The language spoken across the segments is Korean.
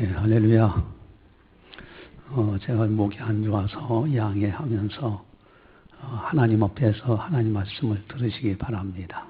할렐루야. 제가 목이 안 좋아서 양해하면서 하나님 앞에서 하나님 말씀을 들으시기 바랍니다.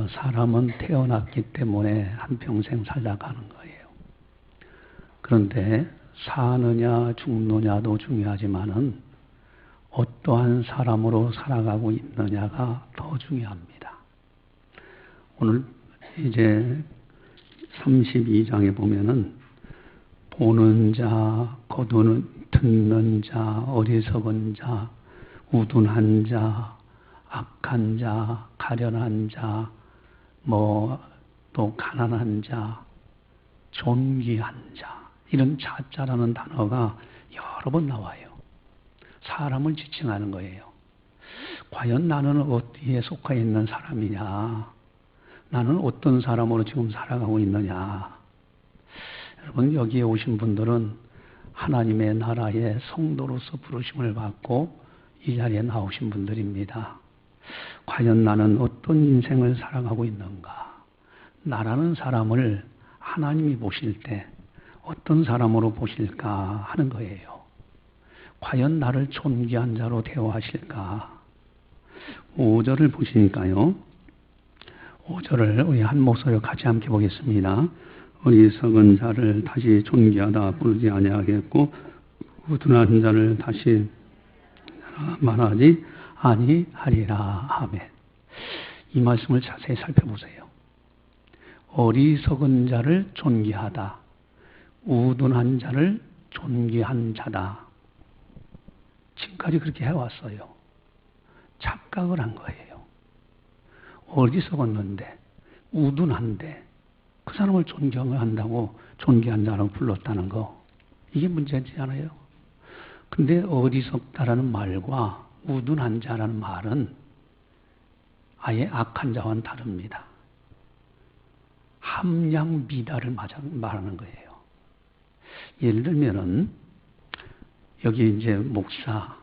사람은 태어났기 때문에 한평생 살아가는 거예요. 그런데 사느냐 죽느냐도 중요하지만은 어떠한 사람으로 살아가고 있느냐가 더 중요합니다. 오늘 이제 32장에 보면은 보는 자, 거두는, 듣는 자, 어리석은 자, 우둔한 자, 악한 자, 가련한 자, 또 가난한 자, 존귀한 자, 이런 자자라는 단어가 여러 번 나와요. 사람을 지칭하는 거예요. 과연 나는 어디에 속해 있는 사람이냐? 나는 어떤 사람으로 지금 살아가고 있느냐? 여러분, 여기에 오신 분들은 하나님의 나라의 성도로서 부르심을 받고 이 자리에 나오신 분들입니다. 과연 나는 어떤 인생을 살아가고 있는가? 나라는 사람을 하나님이 보실 때 어떤 사람으로 보실까 하는 거예요. 과연 나를 존귀한 자로 대우하실까? 5절을 보시니까요. 5절을 우리 한 목소리로 같이 함께 보겠습니다. 어리석은 자를 다시 존귀하다 부르지 아니하겠고 우둔한 자를 다시 말하지 아니하리라. 아멘. 이 말씀을 자세히 살펴보세요. 어리석은 자를 존귀하다, 우둔한 자를 존귀한 자다. 지금까지 그렇게 해왔어요. 착각을 한 거예요. 어리석었는데, 우둔한데, 그 사람을 존경한다고 존귀한 자라고 불렀다는 거, 이게 문제지 않아요? 근데 어리석다라는 말과 우둔한 자라는 말은 아예 악한 자와는 다릅니다. 함량미다를 말하는 거예요. 예를 들면은, 여기 이제 목사,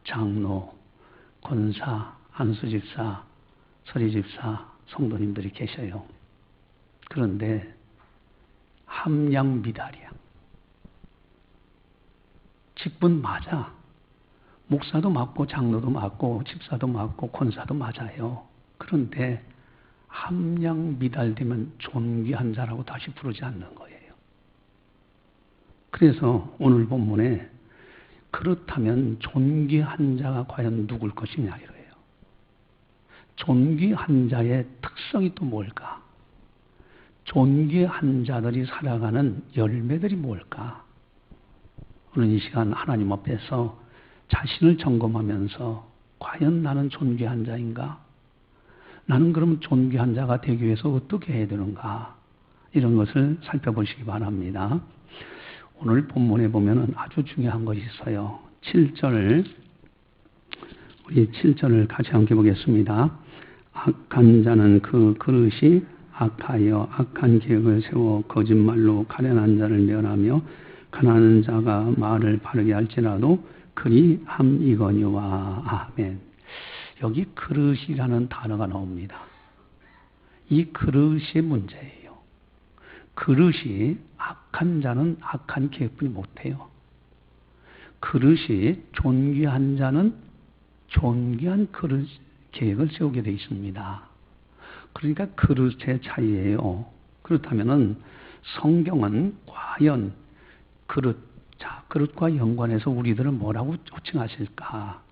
장로, 권사, 안수집사, 서리집사, 성도님들이 계셔요. 그런데 함량미달이야. 직분 맞아. 목사도 맞고 장로도 맞고 집사도 맞고 권사도 맞아요. 그런데 함량미달되면 존귀한 자라고 다시 부르지 않는 거예요. 그래서 오늘 본문에 그렇다면 존귀한 자가 과연 누굴 것이냐 이래요. 존귀한 자의 특성이 또 뭘까? 존귀한 자들이 살아가는 열매들이 뭘까? 오늘 이 시간 하나님 앞에서 자신을 점검하면서 과연 나는 존귀한 자인가? 나는 그럼 존귀한 자가 되기 위해서 어떻게 해야 되는가? 이런 것을 살펴보시기 바랍니다. 오늘 본문에 보면은 아주 중요한 것이 있어요. 7절, 우리 7절을 같이 함께 보겠습니다. 악한 자는 그 그릇이 악하여 악한 계획을 세워 거짓말로 가련한 자를 멸하며 가난한 자가 말을 바르게 할지라도 그리 함이거니와. 아멘. 여기 그릇이라는 단어가 나옵니다. 이 그릇이 문제예요. 그릇이 악한 자는 악한 계획뿐이 못해요. 그릇이 존귀한 자는 존귀한 그릇 계획을 세우게 되어 있습니다. 그러니까 그릇의 차이예요. 그렇다면은 성경은 과연 그릇과 연관해서 우리들은 뭐라고 호칭하실까?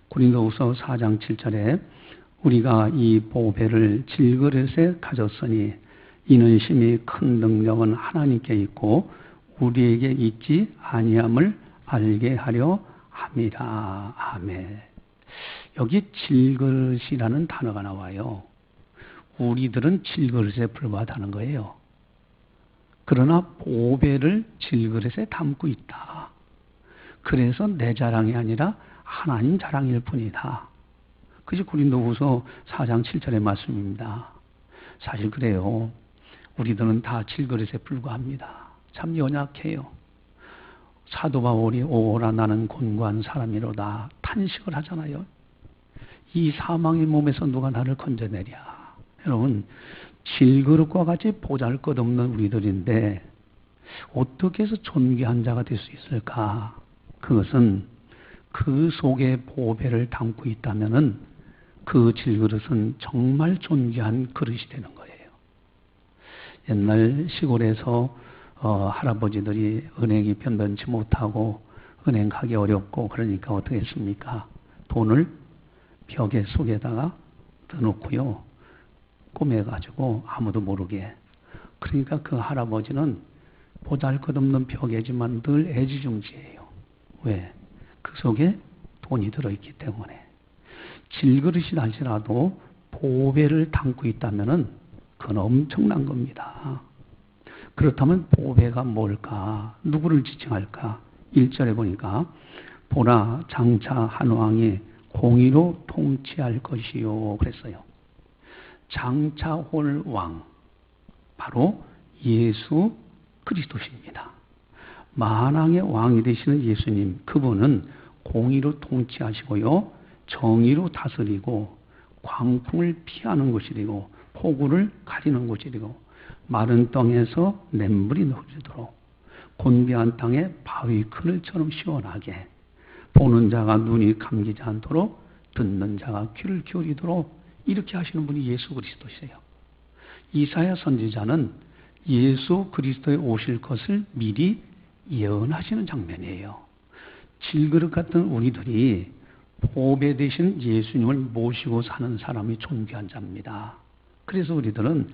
고린도후서 4장 7절에 우리가 이 보배를 질그릇에 가졌으니 이는 심히 큰 능력은 하나님께 있고 우리에게 있지 아니함을 알게 하려 함이라. 아멘. 여기 질그릇이라는 단어가 나와요. 우리들은 질그릇에 불과하다는 거예요. 그러나 보배를 질그릇에 담고 있다. 그래서 내 자랑이 아니라 하나님 자랑일 뿐이다. 그게 고린도후서 4장 7절의 말씀입니다. 사실 그래요. 우리들은 다 질그릇에 불과합니다. 참 연약해요. 사도 바울이 오라 나는 곤고한 사람이로다 탄식을 하잖아요. 이 사망의 몸에서 누가 나를 건져내랴. 여러분, 질그릇과 같이 보잘것없는 우리들인데 어떻게 해서 존귀한 자가 될 수 있을까? 그것은 그 속에 보배를 담고 있다면은 그 질그릇은 정말 존귀한 그릇이 되는 거예요. 옛날 시골에서 할아버지들이 은행이 변변치 못하고 은행 가기 어렵고 그러니까 어떻게 했습니까? 돈을 벽에 속에다가 넣어놓고요. 꼬매가지고 아무도 모르게. 그러니까 그 할아버지는 보잘것없는 벽이지만 늘 애지중지예요. 왜? 그 속에 돈이 들어있기 때문에. 질그릇이 할지라도 보배를 담고 있다면은 그건 엄청난 겁니다. 그렇다면 보배가 뭘까? 누구를 지칭할까? 1절에 보니까 보라 장차 한 왕이 공의로 통치할 것이요 그랬어요. 장차 올 왕 바로 예수 그리스도십니다. 만왕의 왕이 되시는 예수님 그분은 공의로 통치하시고요. 정의로 다스리고 광풍을 피하는 것이고 폭우를 가리는 것이고 마른 땅에서 냇물이 흐르도록 곤비한 땅에 바위 그늘처럼 시원하게 보는 자가 눈이 감기지 않도록 듣는 자가 귀를 기울이도록 이렇게 하시는 분이 예수 그리스도시세요. 이사야 선지자는 예수 그리스도에 오실 것을 미리 예언하시는 장면이에요. 질그릇 같은 우리들이 보배 되신 예수님을 모시고 사는 사람이 존귀한 자입니다. 그래서 우리들은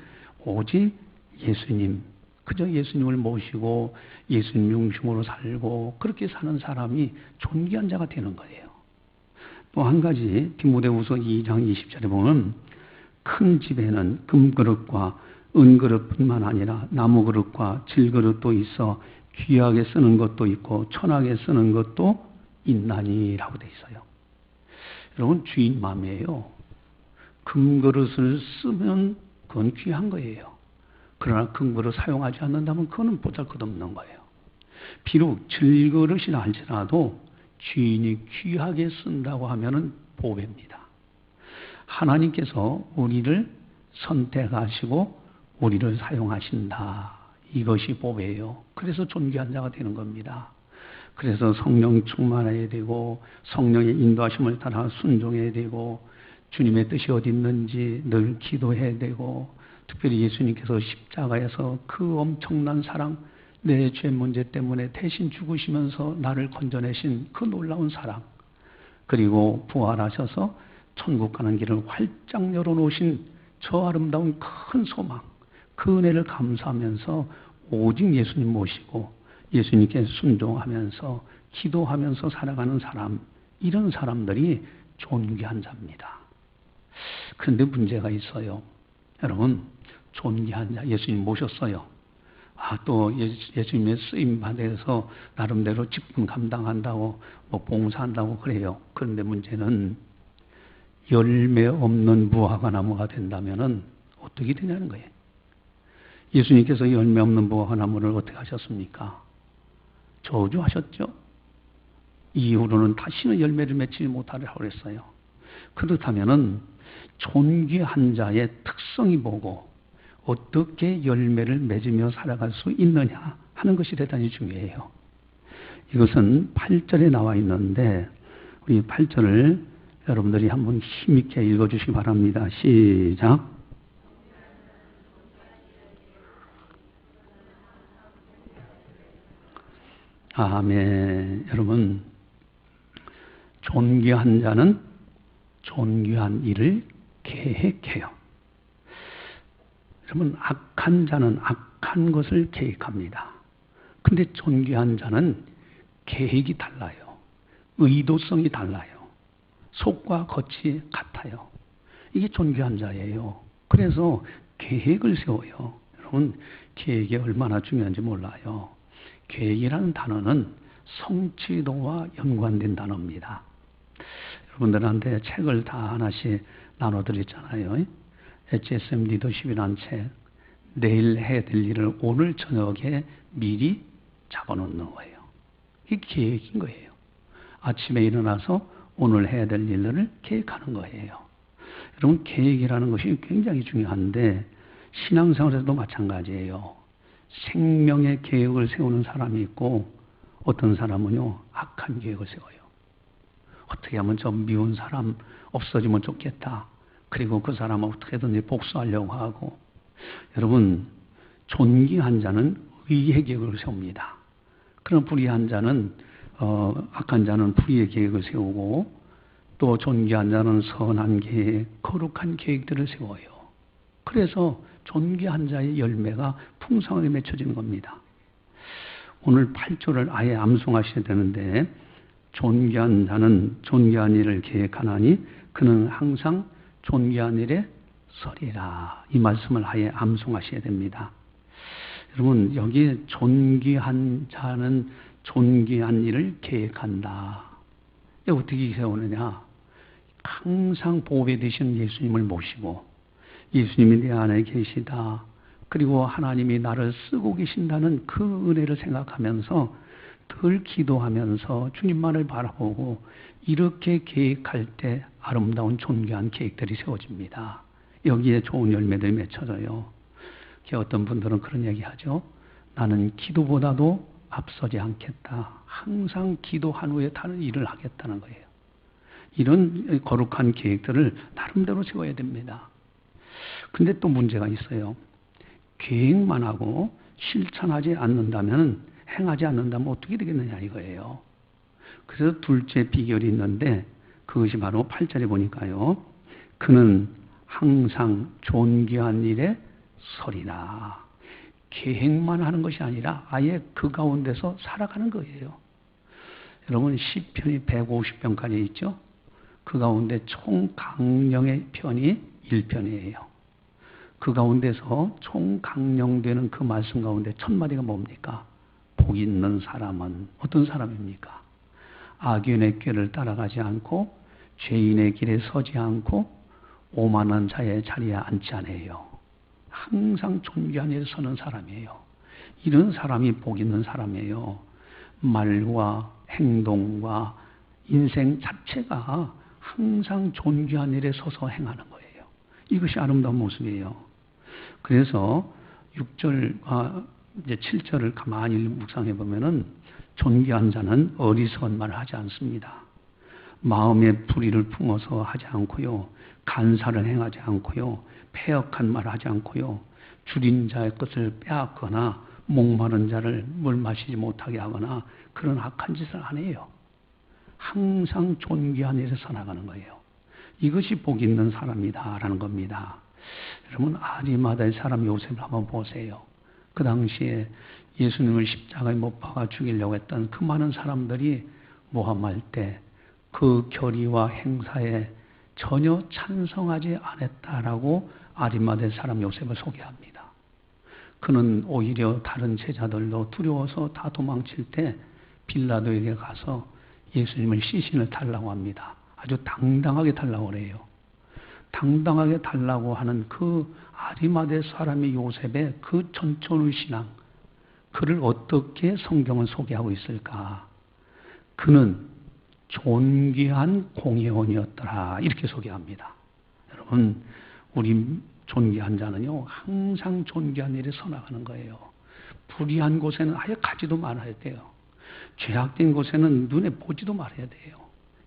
오직 예수님, 그저 예수님을 모시고 예수님 중심으로 살고 그렇게 사는 사람이 존귀한 자가 되는 거예요. 또 한 가지 디모데후서 2장 20절에 보면 큰 집에는 금그릇과 은그릇뿐만 아니라 나무그릇과 질그릇도 있어 귀하게 쓰는 것도 있고 천하게 쓰는 것도 있나니라고 돼 있어요. 여러분 주인 마음이에요. 금그릇을 쓰면 그건 귀한 거예요. 그러나 금그릇 사용하지 않는다면 그거는 보잘것없는 거예요. 비록 질그릇이라 할지라도 주인이 귀하게 쓴다고 하면은 보배입니다. 하나님께서 우리를 선택하시고 우리를 사용하신다. 이것이 보배예요. 그래서 존귀한 자가 되는 겁니다. 그래서 성령 충만해야 되고 성령의 인도하심을 따라 순종해야 되고 주님의 뜻이 어디 있는지 늘 기도해야 되고 특별히 예수님께서 십자가에서 그 엄청난 사랑 내 죄 문제 때문에 대신 죽으시면서 나를 건져내신 그 놀라운 사랑 그리고 부활하셔서 천국 가는 길을 활짝 열어놓으신 저 아름다운 큰 소망 그 은혜를 감사하면서 오직 예수님 모시고 예수님께 순종하면서 기도하면서 살아가는 사람 이런 사람들이 존귀한 자입니다. 그런데 문제가 있어요. 여러분 존귀한 자 예수님 모셨어요. 또 예수님의 쓰임 받아서 나름대로 직분 감당한다고 뭐 봉사한다고 그래요. 그런데 문제는 열매 없는 무화과 나무가 된다면은 어떻게 되냐는 거예요. 예수님께서 열매 없는 무화과 나무를 어떻게 하셨습니까? 저주하셨죠. 이후로는 다시는 열매를 맺지 못하리라고 그랬어요. 그렇다면은 존귀한 자의 특성이 뭐고 어떻게 열매를 맺으며 살아갈 수 있느냐 하는 것이 대단히 중요해요. 이것은 8절에 나와 있는데 우리 8절을 여러분들이 한번 힘있게 읽어주시기 바랍니다. 시작. 아멘. 여러분 존귀한 자는 존귀한 일을 계획해요. 여러분 악한 자는 악한 것을 계획합니다. 근데 존귀한 자는 계획이 달라요. 의도성이 달라요. 속과 겉이 같아요. 이게 존귀한 자예요. 그래서 계획을 세워요. 여러분 계획이 얼마나 중요한지 몰라요. 계획이라는 단어는 성취도와 연관된 단어입니다. 여러분들한테 책을 다 하나씩 나눠드렸잖아요. HSM 리더십이라는 책, 내일 해야 될 일을 오늘 저녁에 미리 잡아놓는 거예요. 이게 계획인 거예요. 아침에 일어나서 오늘 해야 될 일들을 계획하는 거예요. 여러분 계획이라는 것이 굉장히 중요한데 신앙생활에서도 마찬가지예요. 생명의 계획을 세우는 사람이 있고 어떤 사람은요 악한 계획을 세워요. 어떻게 하면 저 미운 사람 없어지면 좋겠다. 그리고 그 사람을 어떻게든지 복수하려고 하고. 여러분, 존귀한 자는 의의 계획을 세웁니다. 그런 불의한 자는 악한 자는 불의의 계획을 세우고 또 존귀한 자는 선한 계획, 거룩한 계획들을 세워요. 그래서 존귀한 자의 열매가 풍성하게 맺혀지는 겁니다. 오늘 8조를 아예 암송하셔야 되는데 존귀한 자는 존귀한 일을 계획하나니 그는 항상 존귀한 일에 서리라. 이 말씀을 아예 암송하셔야 됩니다. 여러분, 여기에 존귀한 자는 존귀한 일을 계획한다. 이게 어떻게 세우느냐? 항상 보배 되신 예수님을 모시고 예수님이 내 안에 계시다. 그리고 하나님이 나를 쓰고 계신다는 그 은혜를 생각하면서 늘 기도하면서 주님만을 바라보고 이렇게 계획할 때 아름다운 존귀한 계획들이 세워집니다. 여기에 좋은 열매들이 맺혀져요. 어떤 분들은 그런 얘기하죠. 나는 기도보다도 앞서지 않겠다. 항상 기도한 후에 다른 일을 하겠다는 거예요. 이런 거룩한 계획들을 나름대로 세워야 됩니다. 근데 또 문제가 있어요. 계획만 하고 실천하지 않는다면, 행하지 않는다면 어떻게 되겠느냐 이거예요. 그래서 둘째 비결이 있는데 그것이 바로 8절에 보니까요. 그는 항상 존귀한 일에 서리라. 계획만 하는 것이 아니라 아예 그 가운데서 살아가는 거예요. 여러분, 시편이 150편까지 있죠? 그 가운데 총 강령의 편이 1편이에요. 그 가운데서 총 강령되는 그 말씀 가운데 첫 마디가 뭡니까? 복 있는 사람은 어떤 사람입니까? 악인의 꾀를 따라가지 않고 죄인의 길에 서지 않고 오만한 자의 자리에 앉지 않아요. 항상 존귀한 일에 서는 사람이에요. 이런 사람이 복 있는 사람이에요. 말과 행동과 인생 자체가 항상 존귀한 일에 서서 행하는 거예요. 이것이 아름다운 모습이에요. 그래서 6절과 이제 7절을 가만히 묵상해 보면은 존귀한 자는 어리석은 말을 하지 않습니다. 마음의 불의를 품어서 하지 않고요. 간사를 행하지 않고요. 패역한 말을 하지 않고요. 줄인 자의 것을 빼앗거나 목마른 자를 물 마시지 못하게 하거나 그런 악한 짓을 안 해요. 항상 존귀한 일에 서나가는 거예요. 이것이 복 있는 사람이다라는 겁니다. 여러분, 아리마다의 사람 요셉을 한번 보세요. 그 당시에 예수님을 십자가에 못 박아 죽이려고 했던 그 많은 사람들이 모함할 때 그 결의와 행사에 전혀 찬성하지 않았다라고 아리마다의 사람 요셉을 소개합니다. 그는 오히려 다른 제자들도 두려워서 다 도망칠 때 빌라도에게 가서 예수님을 시신을 달라고 합니다. 아주 당당하게 달라고 그래요. 당당하게 달라고 하는 그 아리마대 사람의 요셉의 그 전천후 신앙, 그를 어떻게 성경은 소개하고 있을까? 그는 존귀한 공회원이었더라. 이렇게 소개합니다. 여러분, 우리 존귀한 자는요, 항상 존귀한 일에 서나가는 거예요. 불의한 곳에는 아예 가지도 말아야 돼요. 죄악된 곳에는 눈에 보지도 말아야 돼요.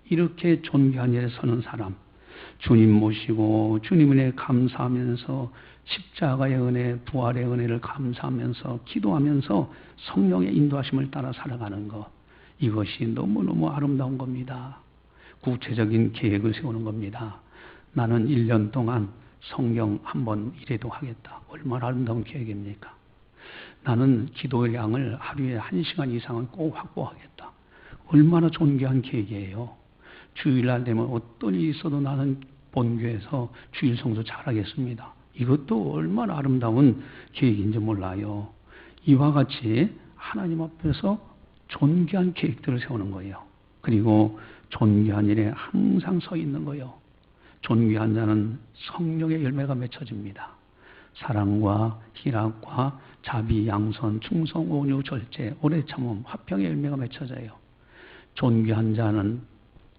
이렇게 존귀한 일에 서는 사람, 주님 모시고 주님 은혜에 감사하면서 십자가의 은혜, 부활의 은혜를 감사하면서 기도하면서 성령의 인도하심을 따라 살아가는 것, 이것이 너무너무 아름다운 겁니다. 구체적인 계획을 세우는 겁니다. 나는 1년 동안 성경 한 번 이래도 하겠다. 얼마나 아름다운 계획입니까? 나는 기도의 양을 하루에 1시간 이상은 꼭 확보하겠다. 얼마나 존귀한 계획이에요. 주일날 되면 어떤 일이 있어도 나는 본교에서 주일 성수 잘하겠습니다. 이것도 얼마나 아름다운 계획인지 몰라요. 이와 같이 하나님 앞에서 존귀한 계획들을 세우는 거예요. 그리고 존귀한 일에 항상 서 있는 거예요. 존귀한 자는 성령의 열매가 맺혀집니다. 사랑과 희락과 자비, 양선, 충성, 온유, 절제, 오래 참음, 화평의 열매가 맺혀져요. 존귀한 자는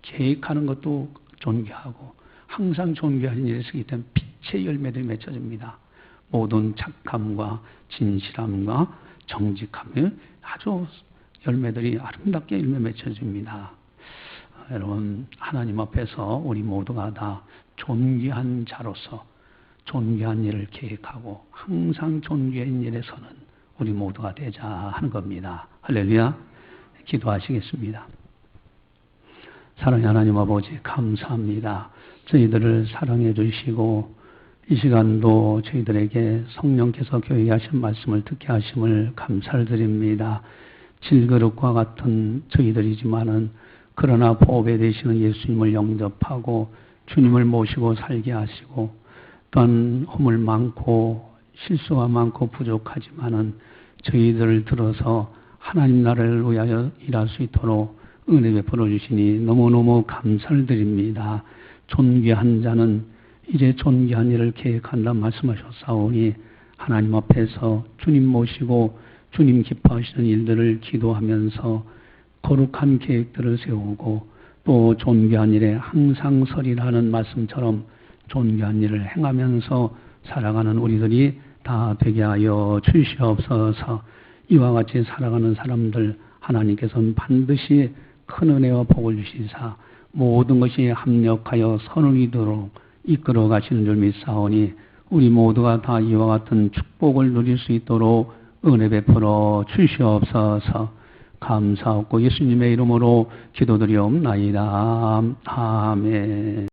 계획하는 것도 존귀하고 항상 존귀한 일에 서기 때문에 빛의 열매들이 맺혀집니다. 모든 착함과 진실함과 정직함의 아주 열매들이 아름답게 열매 맺혀집니다. 여러분, 하나님 앞에서 우리 모두가 다 존귀한 자로서 존귀한 일을 계획하고 항상 존귀한 일에서는 우리 모두가 되자 하는 겁니다. 할렐루야. 기도하시겠습니다. 사랑의 하나님 아버지, 감사합니다. 저희들을 사랑해 주시고 이 시간도 저희들에게 성령께서 교회에 하신 말씀을 듣게 하심을 감사를 드립니다. 질그릇과 같은 저희들이지만은 그러나 보배 되시는 예수님을 영접하고 주님을 모시고 살게 하시고 또한 허물 많고 실수가 많고 부족하지만은 저희들을 들어서 하나님 나라를 위하여 일할 수 있도록 은혜 베풀어 주시니 너무너무 감사를 드립니다. 존귀한 자는 이제 존귀한 일을 계획한다 말씀하셨사오니 하나님 앞에서 주님 모시고 주님 기뻐하시는 일들을 기도하면서 거룩한 계획들을 세우고 또 존귀한 일에 항상 서리라는 말씀처럼 존귀한 일을 행하면서 살아가는 우리들이 다 되게 하여 주시옵소서. 이와 같이 살아가는 사람들 하나님께서는 반드시 큰 은혜와 복을 주시사 모든 것이 합력하여 선을 이루도록 이끌어 가시는 줄 믿사오니 우리 모두가 다 이와 같은 축복을 누릴 수 있도록 은혜 베풀어 주시옵소서. 감사하고 예수님의 이름으로 기도드리옵나이다. 아멘.